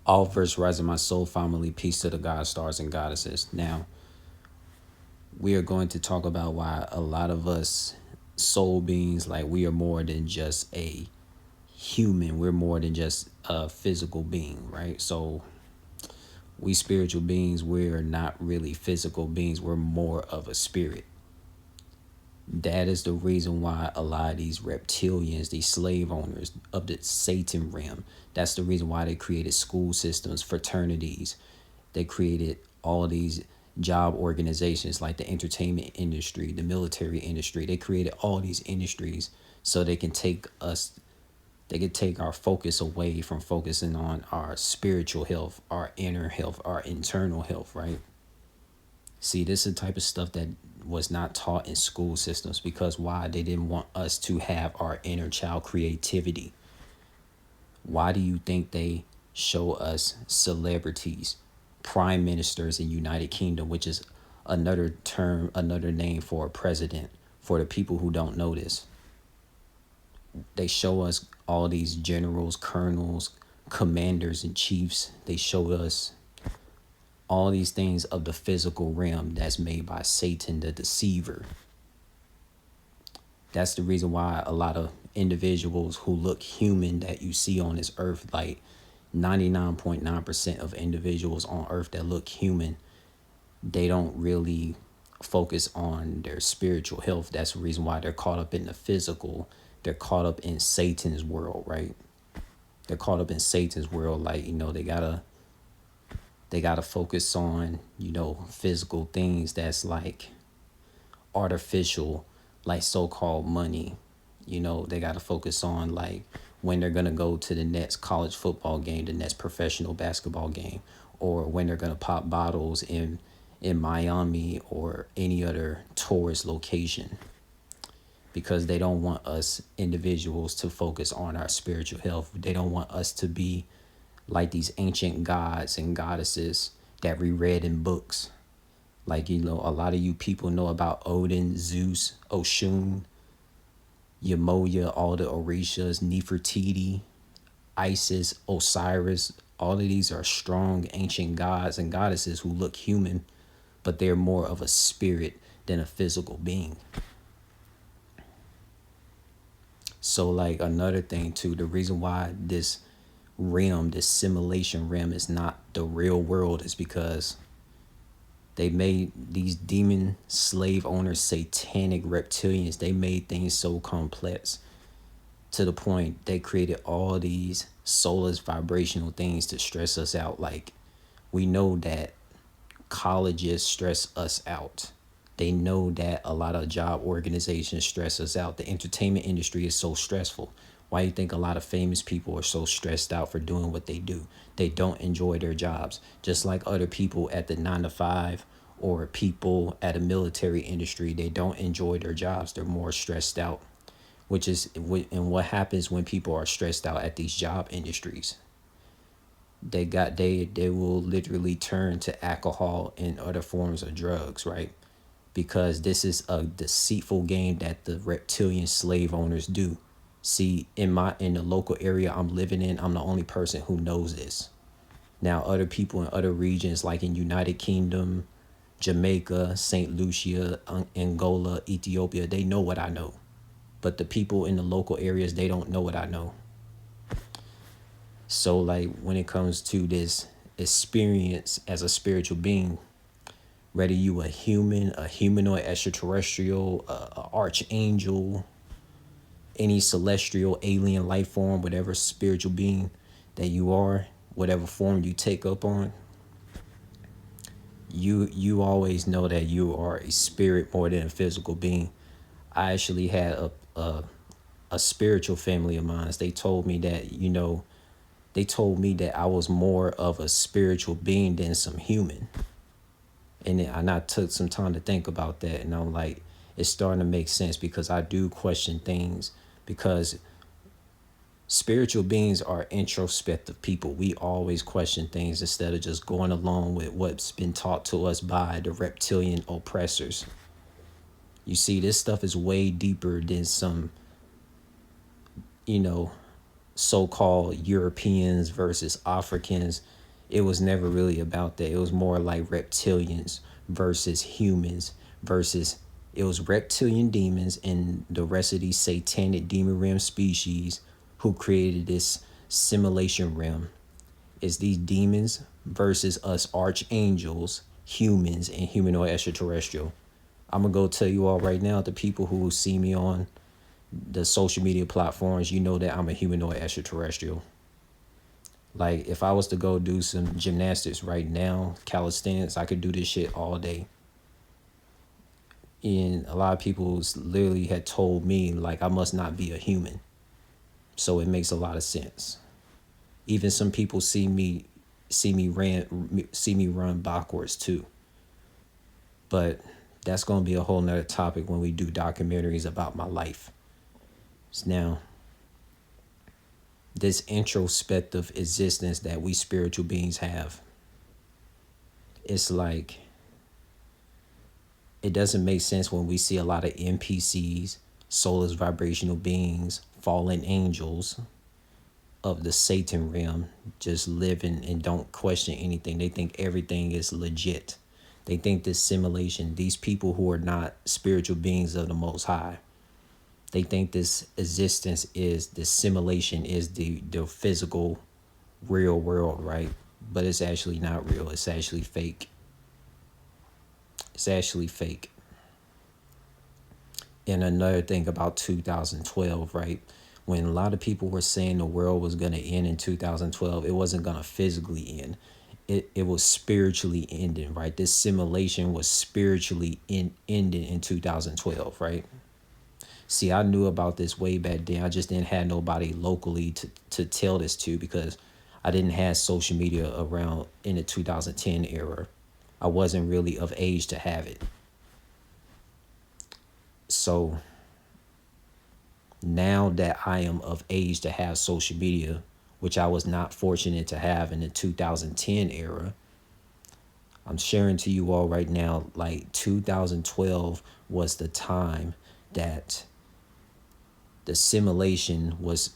All verse rising my soul family, peace to the god stars and goddesses. Now, we are going to talk about why a lot of us soul beings, like we are more than just a human. We're more than just a physical being, right? So we spiritual beings, we're not really physical beings. We're more of a spirit. That is the reason why a lot of these reptilians, these slave owners of the Satan realm, that's the reason why they created school systems, fraternities. They created all these job organizations like the entertainment industry, the military industry. They created all these industries so they could take our focus away from focusing on our spiritual health, our inner health, our internal health, right? See, this is the type of stuff that was not taught in school systems because why? They didn't want us to have our inner child creativity. Why do you think they show us celebrities, prime ministers in United Kingdom, which is another term, another name for a president, for the people who don't know this? They show us all these generals, colonels, commanders, and chiefs. They show us all these things of the physical realm that's made by Satan, the deceiver. That's the reason why a lot of individuals who look human that you see on this earth, like 99.9% of individuals on earth that look human, they don't really focus on their spiritual health. That's the reason why they're caught up in the physical. They're caught up in Satan's world, right? They're caught up in Satan's world. Like, they gotta focus on, physical things that's like artificial, like so-called money. They got to focus on like when they're going to go to the next college football game, the next professional basketball game, or when they're going to pop bottles in Miami or any other tourist location, because they don't want us individuals to focus on our spiritual health. They don't want us to be like these ancient gods and goddesses that we read in books. Like, a lot of you people know about Odin, Zeus, Oshun, Yamoya, all the Orishas, Nefertiti, Isis, Osiris. All of these are strong ancient gods and goddesses who look human, but they're more of a spirit than a physical being. So, like, another thing, too, the reason why this realm, this simulation realm, is not the real world is because they made these demon slave owners, satanic reptilians. They made things so complex to the point they created all these soulless vibrational things to stress us out. Like, we know that colleges stress us out. They know that a lot of job organizations stress us out. The entertainment industry is so stressful. Why do you think a lot of famous people are so stressed out for doing what they do? They don't enjoy their jobs. Just like other people at the 9 to 5 or people at a military industry, they don't enjoy their jobs. They're more stressed out, and what happens when people are stressed out at these job industries? They will literally turn to alcohol and other forms of drugs, right? Because this is a deceitful game that the reptilian slave owners do. See, in the local area I'm living in, I'm the only person who knows this. Now, other people in other regions, like in United Kingdom, Jamaica, St. Lucia, Angola, Ethiopia, they know what I know. But the people in the local areas, they don't know what I know. So, like, when it comes to this experience as a spiritual being, whether you a human, a humanoid, extraterrestrial, a archangel, any celestial, alien life form, whatever spiritual being that you are, whatever form you take up on, you always know that you are a spirit more than a physical being. I actually had a spiritual family of mine. They told me that I was more of a spiritual being than some human. And I took some time to think about that, and I'm like, it's starting to make sense, because I do question things, because spiritual beings are introspective people. We always question things instead of just going along with what's been taught to us by the reptilian oppressors. You see, this stuff is way deeper than some, you know, so-called Europeans versus Africans. It was never really about that. It was more like reptilians versus humans versus it was reptilian demons and the rest of these satanic demon realm species who created this simulation realm. It's these demons versus us archangels, humans, and humanoid extraterrestrial. I'm gonna go tell you all right now, the people who see me on the social media platforms, you know that I'm a humanoid extraterrestrial. Like if I was to go do some gymnastics right now, calisthenics, I could do this shit all day. And a lot of people literally had told me like I must not be a human. So it makes a lot of sense. Even some people see me run backwards too. But that's gonna be a whole nother topic when we do documentaries about my life. Now, this introspective existence that we spiritual beings have, it's like it doesn't make sense when we see a lot of NPCs, soulless vibrational beings, fallen angels of the Satan realm just living and don't question anything. They think everything is legit. They think this simulation, these people who are not spiritual beings of the Most High, they think this existence is the simulation is the physical real world, right? But it's actually not real. It's actually fake. It's actually fake. And another thing about 2012, right? When a lot of people were saying the world was going to end in 2012, it wasn't going to physically end. It was spiritually ending, right? This simulation was spiritually ending in 2012, right? See, I knew about this way back then. I just didn't have nobody locally to tell this to because I didn't have social media around in the 2010 era. I wasn't really of age to have it. So now that I am of age to have social media, which I was not fortunate to have in the 2010 era, I'm sharing to you all right now, like 2012 was the time that the simulation was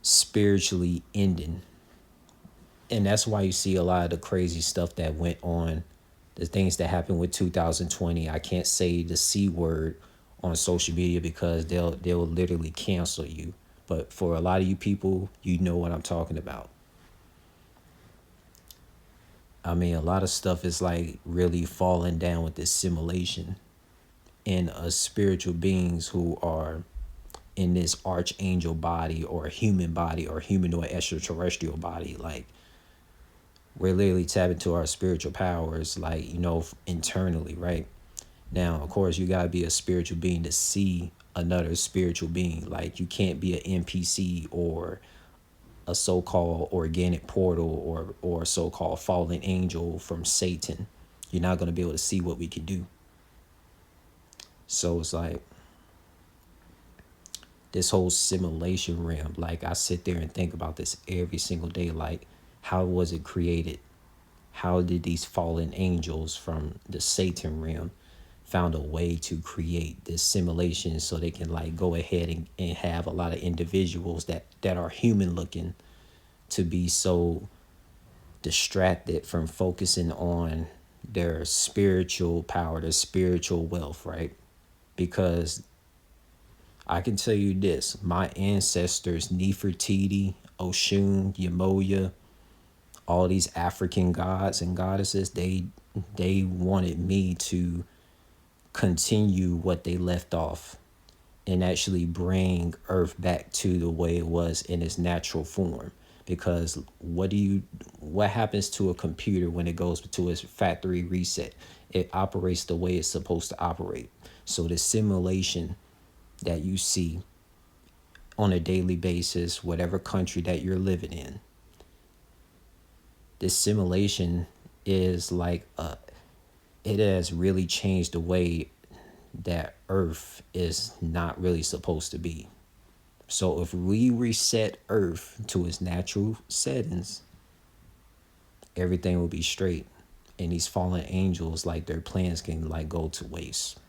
spiritually ending. And that's why you see a lot of the crazy stuff that went on, the things that happened with 2020. I can't say the C word on social media because they'll literally cancel you. But for a lot of you people, you know what I'm talking about. I mean, a lot of stuff is like really falling down with this simulation. And us spiritual beings who are in this archangel body or human body or humanoid extraterrestrial body, like we're literally tapping to our spiritual powers, like, you know, internally, right? Now, of course, you got to be a spiritual being to see another spiritual being. Like, you can't be an NPC or a so-called organic portal or a so-called fallen angel from Satan. You're not going to be able to see what we can do. So it's like this whole simulation realm, like I sit there and think about this every single day. Like, how was it created? How did these fallen angels from the Satan realm found a way to create this simulation so they can like go ahead and have a lot of individuals that are human looking to be so distracted from focusing on their spiritual power, their spiritual wealth, right? Because I can tell you this, my ancestors, Nefertiti, Oshun, Yamoya, all these African gods and goddesses, they wanted me to continue what they left off and actually bring Earth back to the way it was in its natural form. Because what happens to a computer when it goes to its factory reset? It operates the way it's supposed to operate. So the simulation that you see on a daily basis, whatever country that you're living in, this simulation is like it has really changed the way that Earth is not really supposed to be. So if we reset Earth to its natural settings, everything will be straight. And these fallen angels, like their plans can like go to waste.